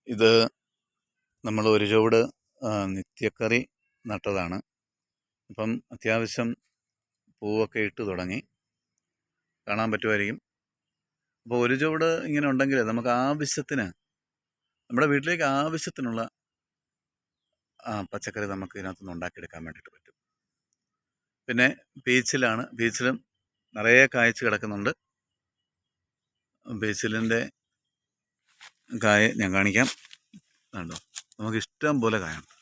ഇത് നമ്മൾ ഒരു ചുവട് നിത്യക്കറി നട്ടതാണ്. അപ്പം അത്യാവശ്യം പൂവൊക്കെ ഇട്ട് തുടങ്ങി, കാണാൻ പറ്റുമായിരിക്കും. അപ്പോൾ ഒരു ചുവട് ഇങ്ങനെ ഉണ്ടെങ്കിൽ നമുക്ക് ആവശ്യത്തിന്, നമ്മുടെ വീട്ടിലേക്ക് ആവശ്യത്തിനുള്ള പച്ചക്കറി നമുക്ക് ഇതിനകത്തുനിന്ന് ഉണ്ടാക്കിയെടുക്കാൻ വേണ്ടിയിട്ട് പറ്റും. പിന്നെ പീച്ചിലും നിറയെ കായ്ച്ച് കിടക്കുന്നുണ്ട്. പീച്ചിലിൻ്റെ കായ ഞാൻ കാണിക്കാം. കണ്ടോ, നമുക്ക് ഇഷ്ടം പോലെ കായുണ്ട്.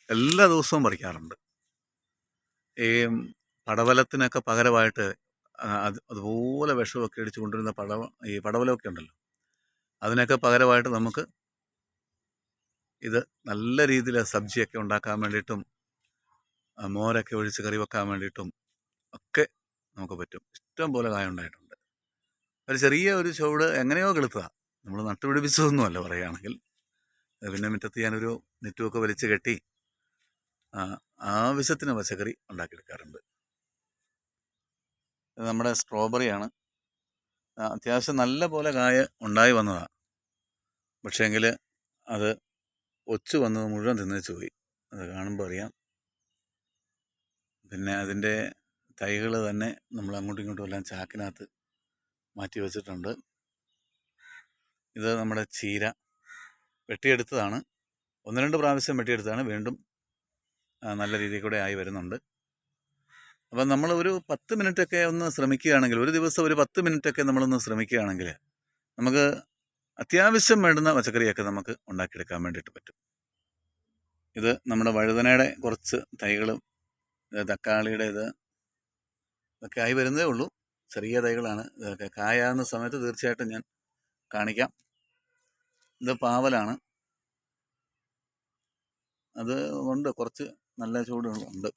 എല്ലാ ദിവസവും പറിക്കാറുണ്ട്. ഈ പടവലത്തിനൊക്കെ പകരമായിട്ട് അതുപോലെ വിഷമൊക്കെ അടിച്ചു കൊണ്ടിരുന്ന ഈ പടവലമൊക്കെ ഉണ്ടല്ലോ, അതിനൊക്കെ പകരമായിട്ട് നമുക്ക് ഇത് നല്ല രീതിയിൽ സബ്ജിയൊക്കെ ഉണ്ടാക്കാൻ വേണ്ടിയിട്ടും മോരൊക്കെ ഒഴിച്ച് കറി വെക്കാൻ വേണ്ടിയിട്ടും ഒക്കെ നമുക്ക് പറ്റും. ഇഷ്ടം പോലെ കായ ഉണ്ടായിട്ടുണ്ട്. ഒരു ചെറിയ ഒരു ചുവട് എങ്ങനെയോ കിളുത്തതാണ്, നമ്മൾ നട്ടുപിടിപ്പിച്ചതൊന്നുമല്ല പറയുകയാണെങ്കിൽ. പിന്നെ മുറ്റത്ത് ഞാനൊരു നെറ്റുമൊക്കെ വലിച്ച് കെട്ടി ആവശ്യത്തിന് പച്ചക്കറി ഉണ്ടാക്കിയെടുക്കാറുണ്ട്. ഇത് നമ്മുടെ സ്ട്രോബെറിയാണ്. അത്യാവശ്യം നല്ല പോലെ കായ ഉണ്ടായി വന്നതാണ്. പക്ഷേങ്കിൽ അത് ഒച്ചു വന്നത് മുഴുവൻ തിന്നേച്ച് പോയി. അത് കാണുമ്പോൾ അറിയാം. പിന്നെ അതിൻ്റെ തൈകൾ തന്നെ നമ്മൾ അങ്ങോട്ടും ഇങ്ങോട്ടും എല്ലാം ചാക്കിനകത്ത് മാറ്റി വെച്ചിട്ടുണ്ട്. ഇത് നമ്മുടെ ചീര വെട്ടിയെടുത്തതാണ്. 1-2 പ്രാവശ്യം വെട്ടിയെടുത്തതാണ്. വീണ്ടും നല്ല രീതിയിൽ കൂടെ ആയി വരുന്നുണ്ട്. അപ്പം നമ്മൾ ഒരു 10 മിനിറ്റൊക്കെ ഒന്ന് ശ്രമിക്കുകയാണെങ്കിൽ, ഒരു ദിവസം ഒരു 10 മിനിറ്റൊക്കെ നമ്മളൊന്ന് ശ്രമിക്കുകയാണെങ്കിൽ നമുക്ക് അത്യാവശ്യം വേണ്ടുന്ന പച്ചക്കറിയൊക്കെ നമുക്ക് ഉണ്ടാക്കിയെടുക്കാൻ വേണ്ടിയിട്ട് പറ്റും. ഇത് നമ്മുടെ വഴുതനയുടെ കുറച്ച് തൈകളും തക്കാളിയുടെ ഇതൊക്കെ ആയി വരുന്നതേ ഉള്ളൂ. ചെറിയ തൈകളാണ്. ഇതൊക്കെ കായാകുന്ന സമയത്ത് തീർച്ചയായിട്ടും ഞാൻ കാണിക്കാം. ഇത് പാവലാണ്. അത് ഉണ്ട്, കുറച്ച് നല്ല ചൂടുണ്ട്.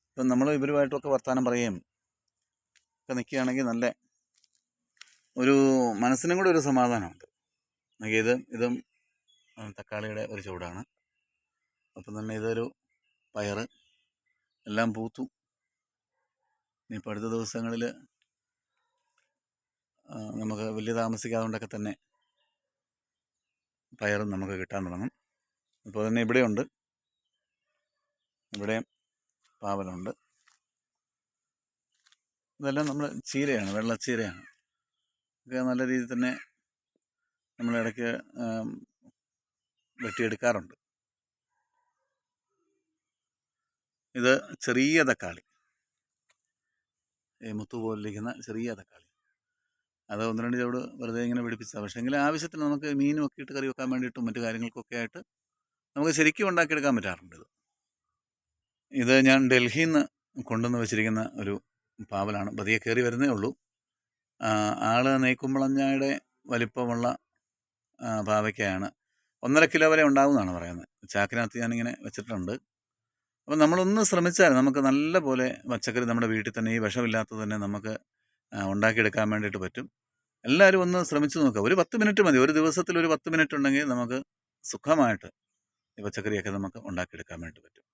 ഇപ്പം നമ്മൾ ഇവരുമായിട്ടൊക്കെ വർത്തമാനം പറയുകയും ഒക്കെ നിൽക്കുകയാണെങ്കിൽ നല്ല ഒരു മനസ്സിനും കൂടെ ഒരു സമാധാനമുണ്ട്. ഇതും തക്കാളിയുടെ ഒരു ചൂടാണ്. അപ്പം തന്നെ ഇതൊരു പയറ് എല്ലാം പൂത്തു. ഇനിയിപ്പോൾ അടുത്ത ദിവസങ്ങളിൽ നമുക്ക് വലിയ താമസിക്കാതെ കൊണ്ടൊക്കെ തന്നെ പയറും നമുക്ക് കിട്ടാൻ തുടങ്ങും. ഇപ്പോൾ തന്നെ ഇവിടെയുണ്ട്, ഇവിടെ പാവലുണ്ട്. ഇതെല്ലാം നമ്മൾ ചീരയാണ്, വെള്ളച്ചീരയാണ്. ഒക്കെ നല്ല രീതിയിൽ തന്നെ നമ്മളിടയ്ക്ക് വെട്ടിയെടുക്കാറുണ്ട്. ഇത് ചെറിയ തക്കാളി, മുത്തു പോലിരിക്കുന്ന ചെറിയ തക്കാളി. അത് 1-2 ചുവട് വെറുതെ ഇങ്ങനെ പിടിപ്പിച്ചതാണ്. പക്ഷേ എങ്കിൽ ആവശ്യത്തിന് നമുക്ക് മീനും ഒക്കെ ഇട്ട് കറി വെക്കാൻ വേണ്ടിയിട്ടും മറ്റു കാര്യങ്ങൾക്കൊക്കെ ആയിട്ട് നമുക്ക് ശരിക്കും ഉണ്ടാക്കിയെടുക്കാൻ പറ്റാറുണ്ട്. ഇത് ഞാൻ ഡൽഹിയിൽ നിന്ന് കൊണ്ടുവന്ന് വെച്ചിരിക്കുന്ന ഒരു പാവലാണ്. പതിയെ കയറി വരുന്നേ ഉള്ളൂ. ആൾ നെയ്ക്കുമ്പളഞ്ഞായുടെ വലിപ്പമുള്ള പാവയ്ക്കയാണ്. 1.5 കിലോ വരെ ഉണ്ടാകുമെന്നാണ് പറയുന്നത്. ചാക്കിനകത്ത് ഞാനിങ്ങനെ വെച്ചിട്ടുണ്ട്. അപ്പം നമ്മളൊന്ന് ശ്രമിച്ചാൽ നമുക്ക് നല്ല പോലെ പച്ചക്കറി നമ്മുടെ വീട്ടിൽ തന്നെ, ഈ വിഷമില്ലാത്തത് തന്നെ നമുക്ക് ഉണ്ടാക്കിയെടുക്കാൻ വേണ്ടിയിട്ട് പറ്റും. എല്ലാവരും ഒന്ന് ശ്രമിച്ചു നോക്കുക. ഒരു 10 മിനിറ്റ് മതി. ഒരു ദിവസത്തിൽ ഒരു 10 മിനിറ്റ് ഉണ്ടെങ്കിൽ നമുക്ക് സുഖമായിട്ട് ഈ പച്ചക്കറിയൊക്കെ നമുക്ക് ഉണ്ടാക്കിയെടുക്കാൻ വേണ്ടി പറ്റും.